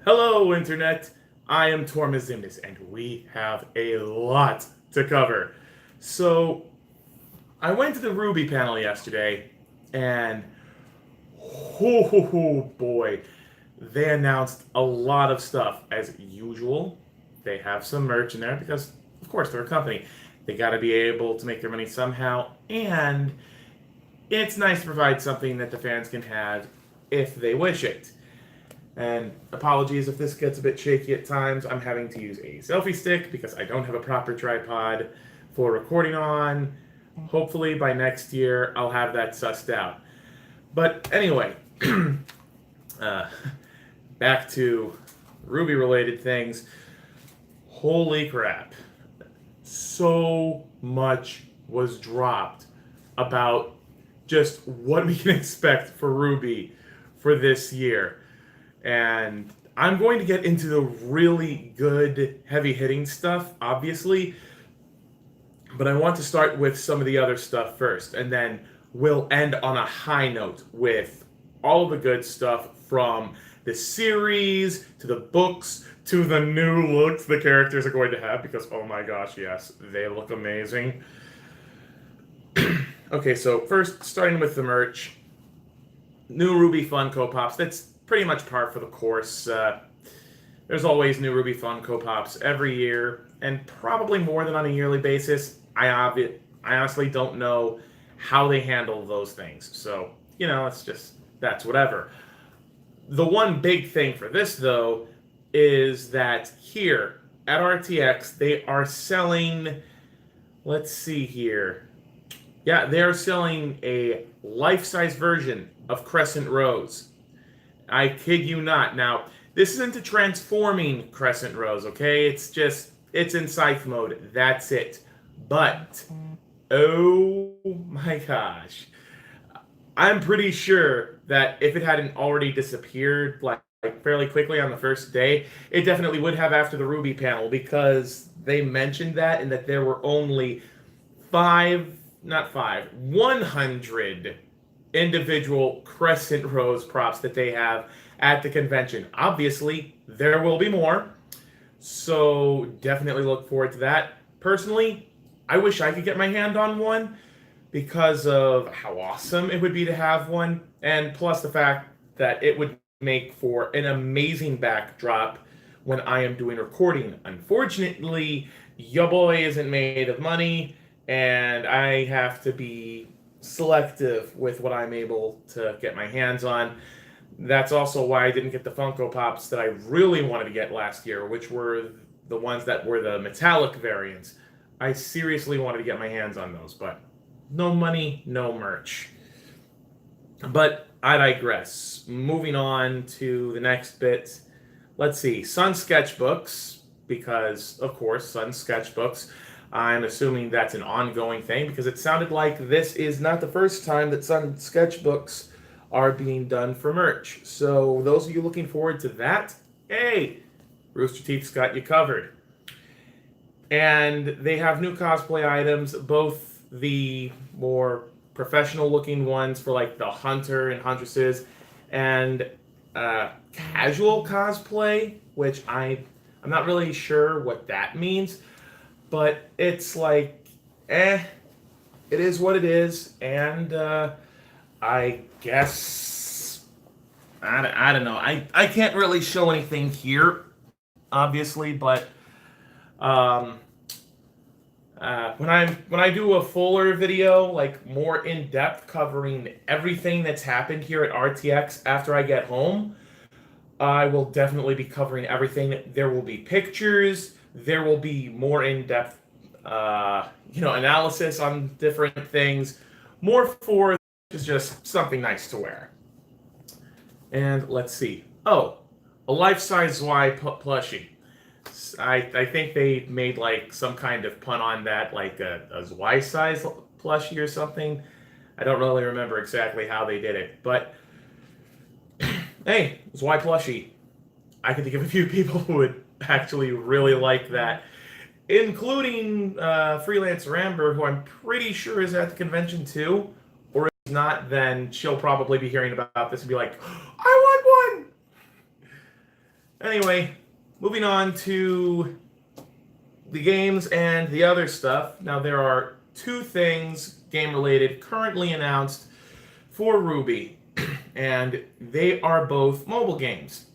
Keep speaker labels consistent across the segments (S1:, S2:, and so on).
S1: Hello, Internet. I am Tormazimnis, and we have a lot to cover. So, I went to the RWBY panel yesterday, and oh boy, they announced a lot of stuff as usual. They have some merch in there because, of course, they're a company. They got to be able to make their money somehow, and it's nice to provide something that the fans can have if they wish it. And apologies if this gets a bit shaky at times. I'm having to use a selfie stick because I don't have a proper tripod for recording on. Hopefully by next year I'll have that sussed out. But anyway, back to RWBY related things. Holy crap. So much was dropped about just what we can expect for RWBY for this year. And I'm going to get into the really good, heavy-hitting stuff, obviously. But I want to start with some of the other stuff first. And then we'll end on a high note with all the good stuff from the series, to the books, to the new looks the characters are going to have. Because, oh my gosh, yes, they look amazing. Okay, so first, starting with the merch. New RWBY Funko Pops. That's pretty much par for the course. There's always new RWBY Funko Pops every year, and probably more than on a yearly basis. I honestly don't know how they handle those things. So, it's just, that's whatever. The one big thing for this, though, is that here at RTX, they are selling, let's see here. Yeah, they are selling a life-size version of Crescent Rose. I kid you not. Now, this isn't a transforming Crescent Rose, okay? It's in Scythe mode. That's it. But, oh my gosh. I'm pretty sure that if it hadn't already disappeared, like fairly quickly on the first day, it definitely would have after the RWBY panel, because they mentioned that, and that there were only 100 individual Crescent Rose props that they have at the convention. Obviously, there will be more, so definitely look forward to that. Personally, I wish I could get my hand on one because of how awesome it would be to have one, and plus the fact that it would make for an amazing backdrop when I am doing recording. Unfortunately, your boy isn't made of money, and I have to be selective with what I'm able to get my hands on. That's also why I didn't get the Funko Pops that I really wanted to get last year, which were the ones that were the metallic variants. I seriously wanted to get my hands on those, but no money, no merch. But I digress. Moving on to the next bit. Let's see, Sun Sketchbooks, because, of course, Sun Sketchbooks. I'm assuming that's an ongoing thing, because it sounded like this is not the first time that Sun Sketchbooks are being done for merch. So those of you looking forward to that, hey, Rooster Teeth's got you covered. And they have new cosplay items, both the more professional looking ones for like the hunter and huntresses, and casual cosplay, which I'm not really sure what that means. But it's like, it is what it is, and I guess, I don't know. I can't really show anything here, obviously, but when I do a fuller video, like more in depth, covering everything that's happened here at RTX after I get home, I will definitely be covering everything. There will be pictures. There will be more in-depth, analysis on different things. More for is just something nice to wear. And let's see. Oh, a life-size Y plushie. I think they made like some kind of pun on that, like a Y-size plushie or something. I don't really remember exactly how they did it, but hey, it's Y plushie. I can think of a few people who would actually really like that, including Freelancer Amber, who I'm pretty sure is at the convention too, or if not, then she'll probably be hearing about this and be like, I want one! Anyway, moving on to the games and the other stuff. Now, there are two things game-related currently announced for RWBY, and they are both mobile games,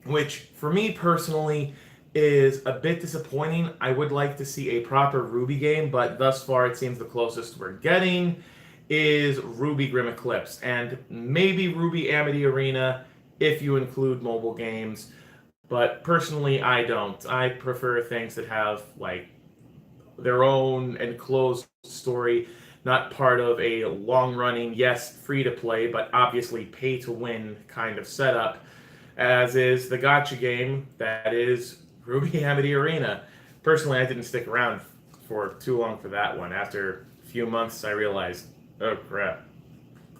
S1: which for me personally is a bit disappointing. I would like to see a proper RWBY game, but thus far it seems the closest we're getting is RWBY Grim Eclipse, and maybe RWBY Amity Arena if you include mobile games. But personally, I don't. I prefer things that have like their own enclosed story, not part of a long-running, yes, free-to-play, but obviously pay-to-win kind of setup, as is the gacha game that is RWBY Amity Arena. Personally, I didn't stick around for too long for that one. After a few months, I realized, oh crap,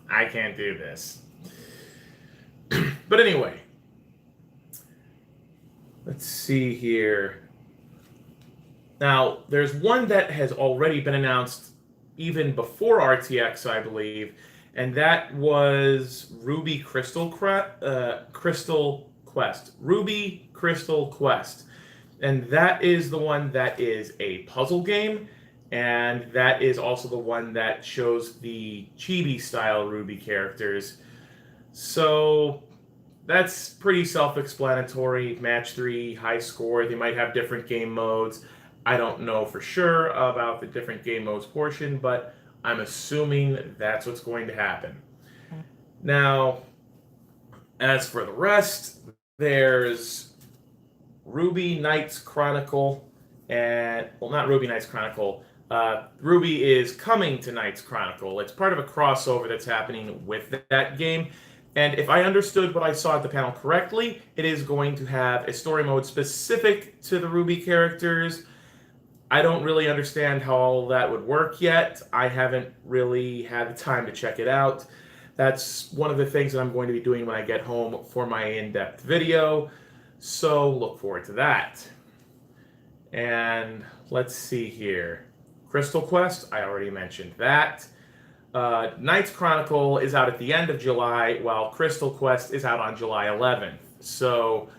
S1: I can't do this. But anyway, let's see here. Now, there's one that has already been announced even before RTX, I believe, and that was RWBY Crystal Quest. RWBY Crystal Quest. And that is the one that is a puzzle game, and that is also the one that shows the chibi-style RWBY characters. So that's pretty self-explanatory. Match 3, high score. They might have different game modes. I don't know for sure about the different game modes portion, but I'm assuming that's what's going to happen. Now, as for the rest, there's RWBY Knights Chronicle, and, well, not RWBY Knights Chronicle. RWBY is coming to Knights Chronicle. It's part of a crossover that's happening with that game. And if I understood what I saw at the panel correctly, it is going to have a story mode specific to the RWBY characters. I don't really understand how all of that would work yet. I haven't really had the time to check it out. That's one of the things that I'm going to be doing when I get home for my in-depth video. So look forward to that. And let's see here. Crystal Quest, I already mentioned that. Knights Chronicle is out at the end of July, while Crystal Quest is out on July 11th. So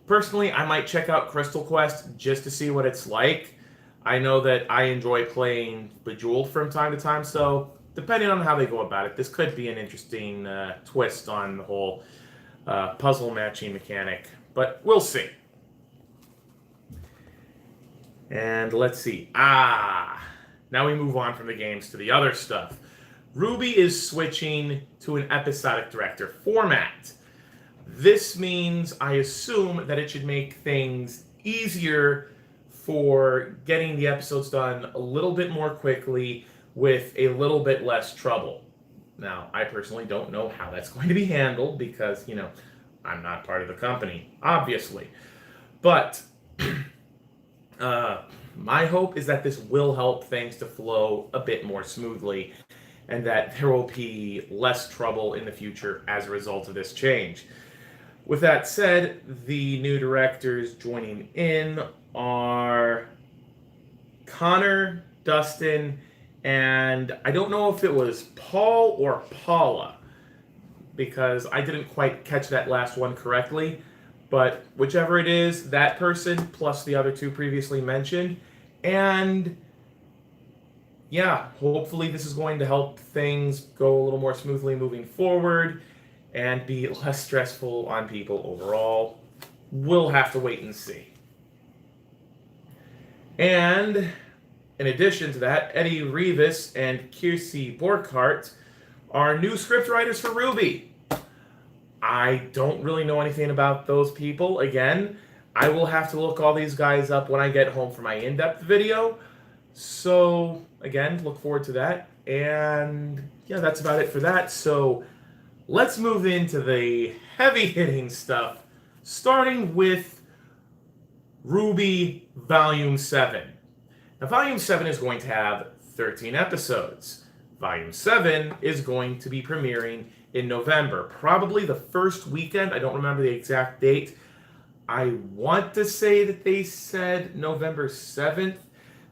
S1: personally, I might check out Crystal Quest just to see what it's like. I know that I enjoy playing Bejeweled from time to time, so depending on how they go about it, this could be an interesting twist on the whole puzzle matching mechanic. But we'll see. And let's see. Now we move on from the games to the other stuff. RWBY is switching to an episodic director format. This means, I assume, that it should make things easier for getting the episodes done a little bit more quickly with a little bit less trouble. Now, I personally don't know how that's going to be handled because, you know, I'm not part of the company, obviously. But my hope is that this will help things to flow a bit more smoothly and that there will be less trouble in the future as a result of this change. With that said, the new directors joining in are Connor, Dustin, and I don't know if it was Paul or Paula, because I didn't quite catch that last one correctly, but whichever it is, that person plus the other two previously mentioned, and yeah, hopefully this is going to help things go a little more smoothly moving forward and be less stressful on people overall. We'll have to wait and see. And in addition to that, Eddie Rivas and Kirsi Borkhardt are new scriptwriters for RWBY. I don't really know anything about those people. Again, I will have to look all these guys up when I get home for my in-depth video. So, again, look forward to that. And yeah, that's about it for that. So, let's move into the heavy-hitting stuff, starting with RWBY Volume 7. Now, Volume 7 is going to have 13 episodes. Volume 7 is going to be premiering in November, probably the first weekend. I don't remember the exact date. I want to say that they said November 7th,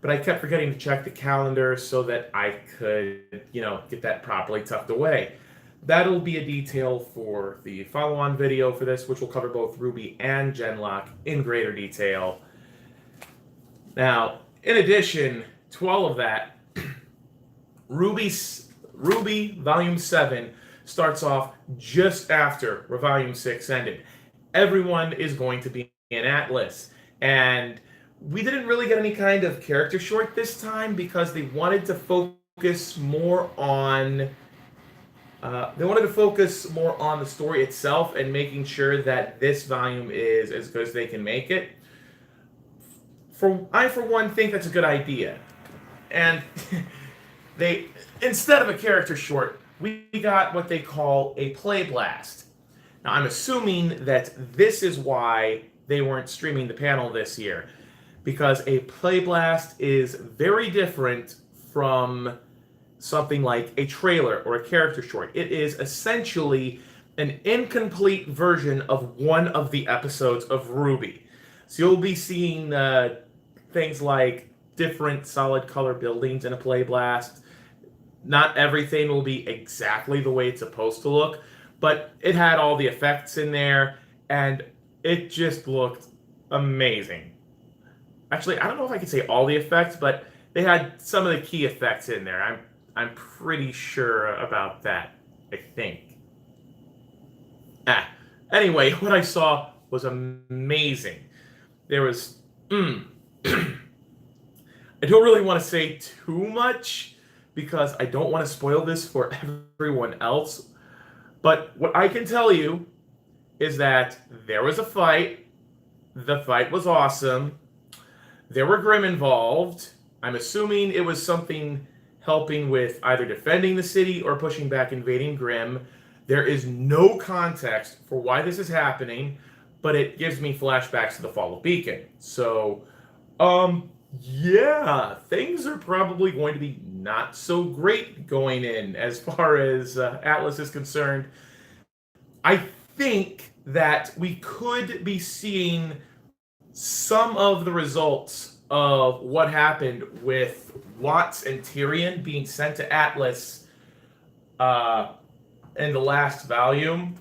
S1: but I kept forgetting to check the calendar so that I could, get that properly tucked away. That'll be a detail for the follow-on video for this, which will cover both RWBY and Genlock in greater detail. Now, in addition to all of that, RWBY Volume 7 starts off just after where Volume 6 ended. Everyone is going to be in Atlas, and we didn't really get any kind of character short this time because they wanted to focus more on the story itself and making sure that this volume is as good as they can make it. I for one think that's a good idea, and they, instead of a character short, we got what they call a play blast. Now I'm assuming that this is why they weren't streaming the panel this year, because a play blast is very different from something like a trailer or a character short. It is essentially an incomplete version of one of the episodes of RWBY. So you'll be seeing things like different solid color buildings in a play blast. Not everything will be exactly the way it's supposed to look, but it had all the effects in there, and it just looked amazing. Actually, I don't know if I could say all the effects, but they had some of the key effects in there. I'm pretty sure about that, I think. Anyway, what I saw was amazing. There was... I don't really want to say too much because I don't want to spoil this for everyone else. But what I can tell you is that there was a fight. The fight was awesome. There were Grimm involved. I'm assuming it was something helping with either defending the city or pushing back invading Grimm. There is no context for why this is happening, but it gives me flashbacks to the fall of Beacon. So, yeah, things are probably going to be not so great going in as far as Atlas is concerned. I think that we could be seeing some of the results of what happened with Watts and Tyrion being sent to Atlas in the last volume.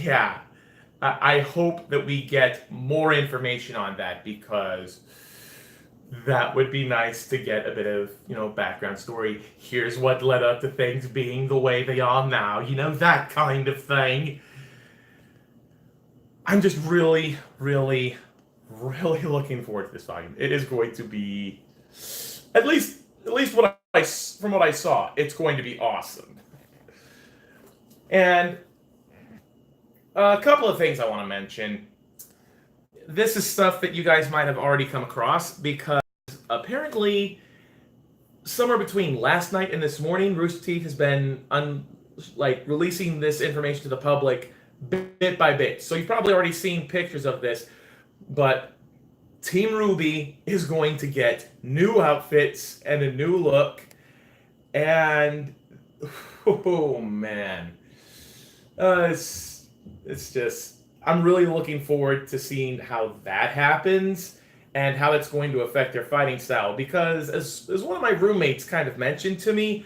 S1: Yeah, I hope that we get more information on that, because that would be nice to get a bit of, background story. Here's what led up to things being the way they are now, that kind of thing. I'm just really, really, really looking forward to this volume. It is going to be, at least from what I saw, it's going to be awesome. And a couple of things I want to mention. This is stuff that you guys might have already come across, because apparently somewhere between last night and this morning, Rooster Teeth has been releasing this information to the public bit by bit. So you've probably already seen pictures of this, but Team RWBY is going to get new outfits and a new look, and oh man, it's just, I'm really looking forward to seeing how that happens and how it's going to affect their fighting style, because as one of my roommates kind of mentioned to me,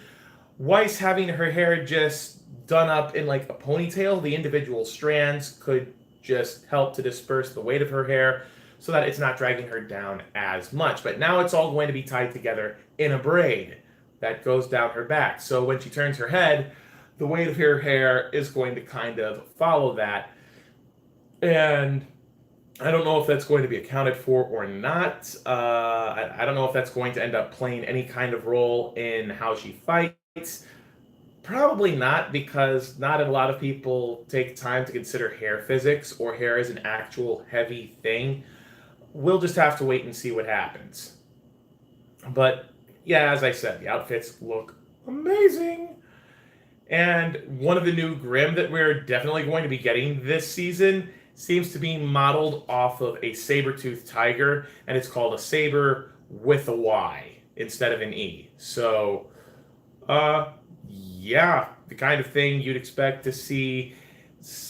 S1: Weis having her hair just done up in like a ponytail, the individual strands could just help to disperse the weight of her hair so that it's not dragging her down as much. But now it's all going to be tied together in a braid that goes down her back. So when she turns her head, the weight of her hair is going to kind of follow that. And I don't know if that's going to be accounted for or not. I don't know if that's going to end up playing any kind of role in how she fights. Probably not, because not a lot of people take time to consider hair physics or hair as an actual heavy thing. We'll just have to wait and see what happens. But yeah, as I said, the outfits look amazing. And one of the new Grimm that we're definitely going to be getting this season seems to be modeled off of a saber-toothed tiger, and it's called a saber with a Y instead of an E. So, yeah, the kind of thing you'd expect to see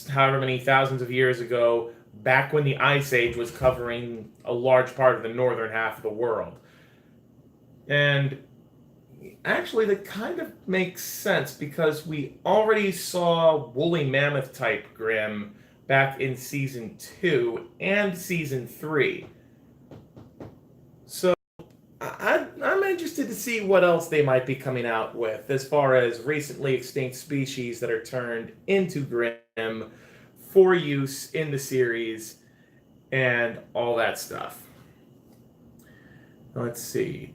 S1: however many thousands of years ago, back when the Ice Age was covering a large part of the northern half of the world. And Actually, that kind of makes sense because we already saw woolly mammoth type Grimm back in season 2 and season 3. So I'm interested to see what else they might be coming out with as far as recently extinct species that are turned into Grimm for use in the series and all that stuff. Let's see.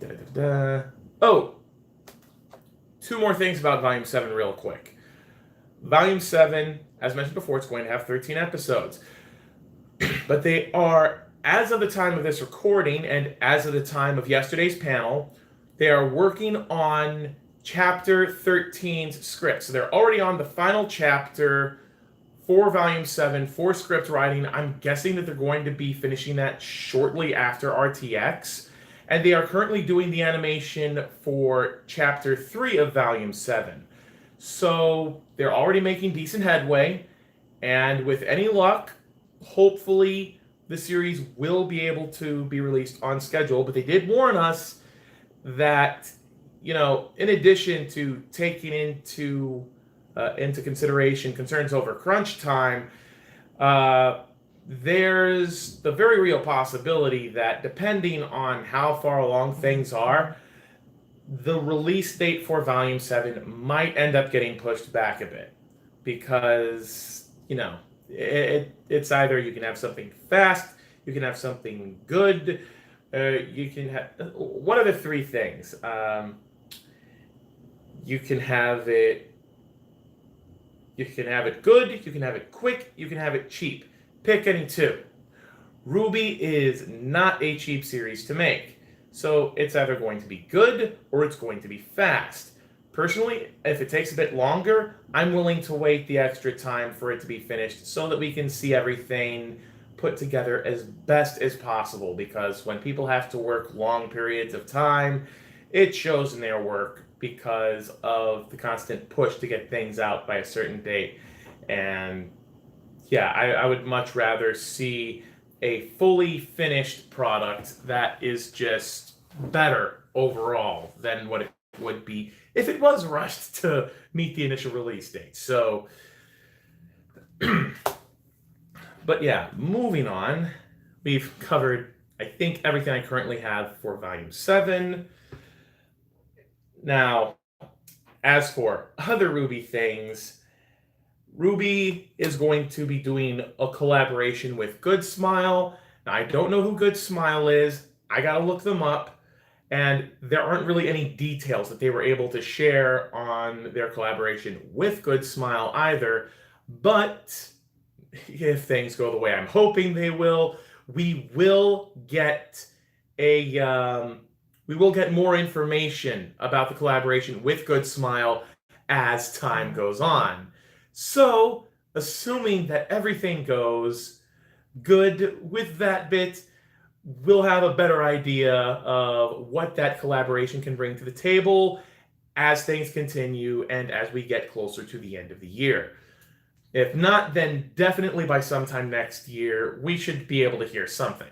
S1: Oh, two more things about Volume 7 real quick. Volume 7, as mentioned before, it's going to have 13 episodes. But they are, as of the time of this recording and as of the time of yesterday's panel, they are working on Chapter 13's script. So they're already on the final chapter for Volume 7 for script writing. I'm guessing that they're going to be finishing that shortly after RTX. And they are currently doing the animation for Chapter 3 of Volume 7. So they're already making decent headway. And with any luck, hopefully the series will be able to be released on schedule. But they did warn us that, in addition to taking into consideration concerns over crunch time, there's the very real possibility that depending on how far along things are, the release date for Volume 7 might end up getting pushed back a bit. Because, it's either you can have something fast, you can have something good, you can have... What are the three things? You can have it good, you can have it quick, you can have it cheap. Pick any two. RWBY is not a cheap series to make, so it's either going to be good or it's going to be fast. Personally, if it takes a bit longer, I'm willing to wait the extra time for it to be finished so that we can see everything put together as best as possible, because when people have to work long periods of time, it shows in their work because of the constant push to get things out by a certain date. And yeah, I would much rather see a fully finished product that is just better overall than what it would be if it was rushed to meet the initial release date. So, but yeah, moving on. We've covered, I think, everything I currently have for Volume 7. Now, as for other RWBY things, RWBY is going to be doing a collaboration with Good Smile. Now, I don't know who Good Smile is. I gotta look them up. And there aren't really any details that they were able to share on their collaboration with Good Smile either. But if things go the way I'm hoping they will, we will get more information about the collaboration with Good Smile as time goes on. So, assuming that everything goes good with that bit, we'll have a better idea of what that collaboration can bring to the table as things continue and as we get closer to the end of the year. If not, then definitely by sometime next year, we should be able to hear something.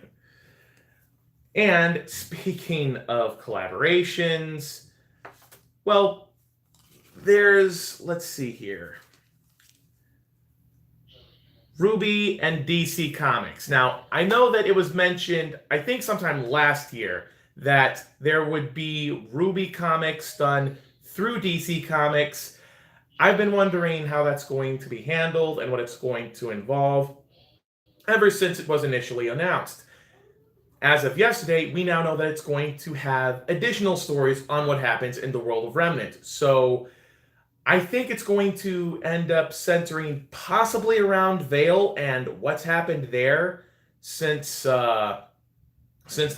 S1: And speaking of collaborations, well, let's see here. RWBY and DC Comics. Now, I know that it was mentioned, I think sometime last year, that there would be RWBY comics done through DC Comics. I've been wondering how that's going to be handled and what it's going to involve ever since it was initially announced. As of yesterday, we now know that it's going to have additional stories on what happens in the world of Remnant. So I think it's going to end up centering possibly around Vale and what's happened there since the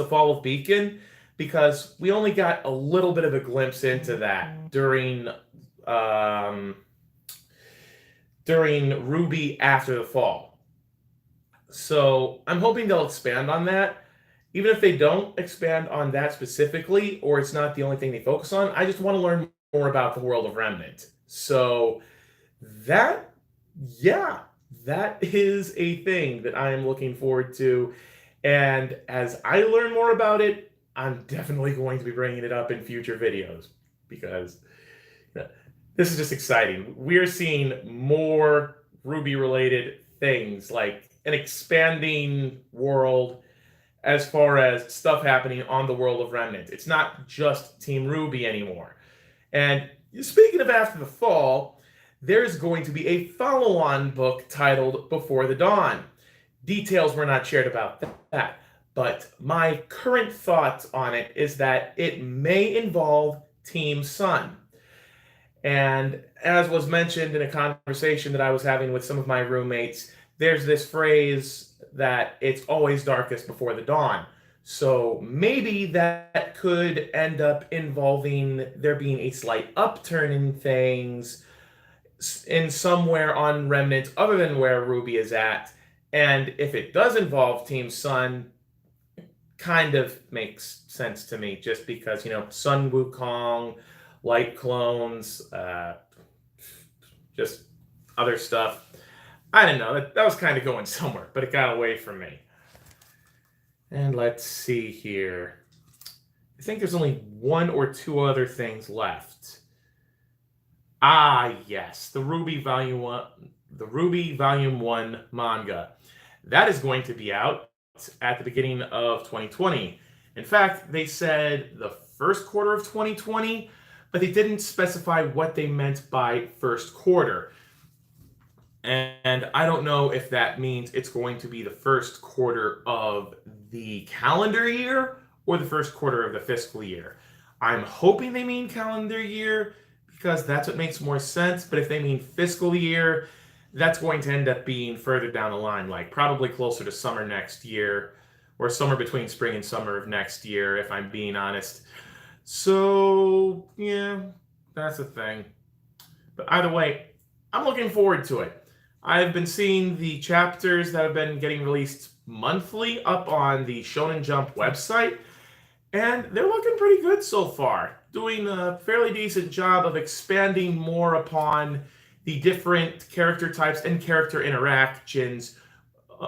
S1: fall of Beacon, because we only got a little bit of a glimpse into that during RWBY after the fall. So I'm hoping they'll expand on that. Even if they don't expand on that specifically, or it's not the only thing they focus on, I just want to learn more about the world of Remnant. So that is a thing that I am looking forward to. And as I learn more about it, I'm definitely going to be bringing it up in future videos. because this is just exciting. We're seeing more RWBY related things, like an expanding world as far as stuff happening on the world of Remnant. It's not just Team RWBY anymore. And speaking of After the Fall, there's going to be a follow-on book titled Before the Dawn. Details were not shared about that, but my current thoughts on it is that it may involve Team Sun. And as was mentioned in a conversation that I was having with some of my roommates, there's this phrase that it's always darkest before the dawn. So maybe that could end up involving there being a slight upturn in things in somewhere on Remnant other than where RWBY is at. And if it does involve Team Sun, kind of makes sense to me, just because, Sun Wukong, light clones, just other stuff. I don't know. That was kind of going somewhere, but it got away from me. And let's see here. I think there's only one or two other things left. Ah, yes, the RWBY Volume 1 manga. That is going to be out at the beginning of 2020. In fact, they said the first quarter of 2020, but they didn't specify what they meant by first quarter. And I don't know if that means it's going to be the first quarter of the calendar year or the first quarter of the fiscal year. I'm hoping they mean calendar year because that's what makes more sense. But if they mean fiscal year, that's going to end up being further down the line, like probably closer to summer next year or somewhere between spring and summer of next year, if I'm being honest. So, yeah, that's the thing. But either way, I'm looking forward to it. I've been seeing the chapters that have been getting released monthly up on the Shonen Jump website, and they're looking pretty good so far. Doing a fairly decent job of expanding more upon the different character types and character interactions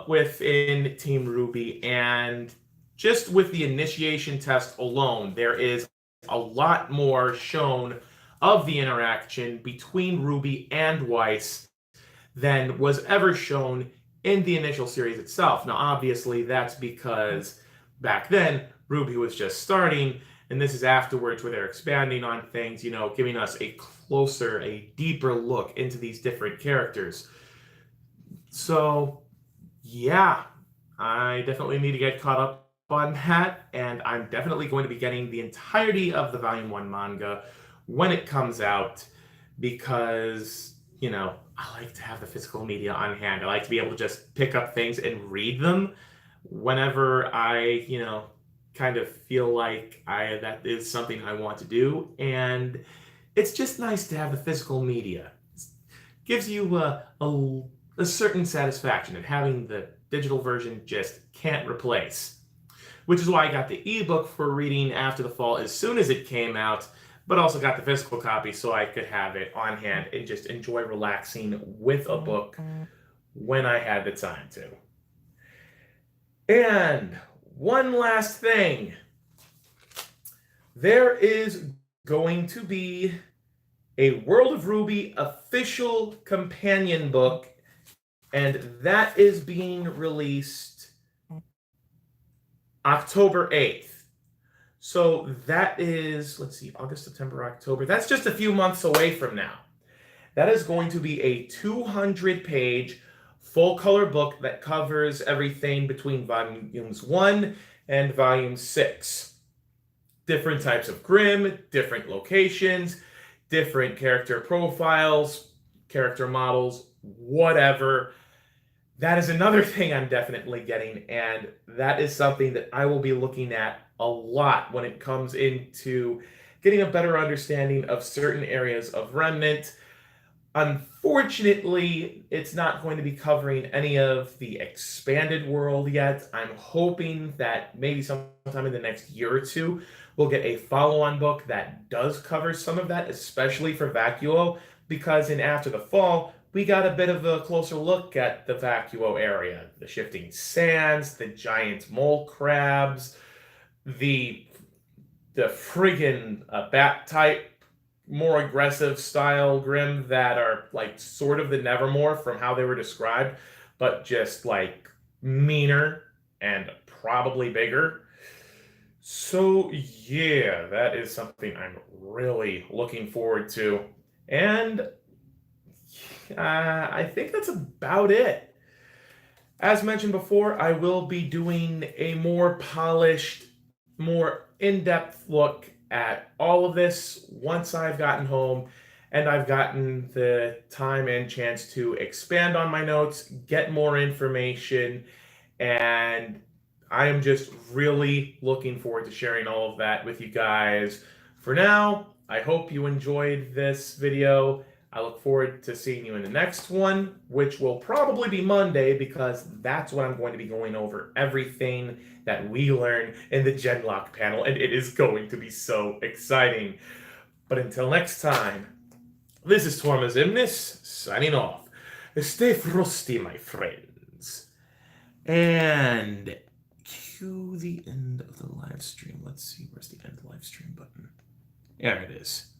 S1: within Team RWBY. And just with the initiation test alone, there is a lot more shown of the interaction between RWBY and Weis than was ever shown in the initial series itself. Now, obviously, that's because back then, RWBY was just starting, and this is afterwards where they're expanding on things, giving us a closer, a deeper look into these different characters. So, yeah, I definitely need to get caught up on that, and I'm definitely going to be getting the entirety of the Volume 1 manga when it comes out because, I like to have the physical media on hand. I like to be able to just pick up things and read them whenever I, kind of feel like that is something I want to do. And it's just nice to have the physical media. It gives you a certain satisfaction, and having the digital version just can't replace. Which is why I got the ebook for reading After the Fall as soon as it came out, but also got the physical copy so I could have it on hand and just enjoy relaxing with a book when I had the time to. And one last thing. There is going to be a World of RWBY official companion book, and that is being released October 8th. So that is, let's see, August, September, October. That's just a few months away from now. That is going to be a 200-page full-color book that covers everything between volumes 1 and volume 6. Different types of Grimm, different locations, different character profiles, character models, whatever. That is another thing I'm definitely getting, and that is something that I will be looking at a lot when it comes into getting a better understanding of certain areas of Remnant. Unfortunately, it's not going to be covering any of the expanded world yet. I'm hoping that maybe sometime in the next year or two, we'll get a follow-on book that does cover some of that, especially for Vacuo, because in After the Fall, we got a bit of a closer look at the Vacuo area. The shifting sands, the giant mole crabs, the friggin' bat type more aggressive style Grimm that are like sort of the Nevermore from how they were described, but just like meaner and probably bigger. So yeah, that is something I'm really looking forward to. And I think that's about it. As mentioned before, I will be doing a more polished, more in depth look at all of this once I've gotten home and I've gotten the time and chance to expand on my notes, get more information, and I am just really looking forward to sharing all of that with you guys. For now, I hope you enjoyed this video. I look forward to seeing you in the next one, which will probably be Monday because that's when I'm going to be going over everything that we learn in the Genlock panel, and it is going to be so exciting. But until next time, this is Torma Zimnis signing off. Stay frosty, my friends. And cue the end of the live stream. Let's see, where's the end live stream button? There it is.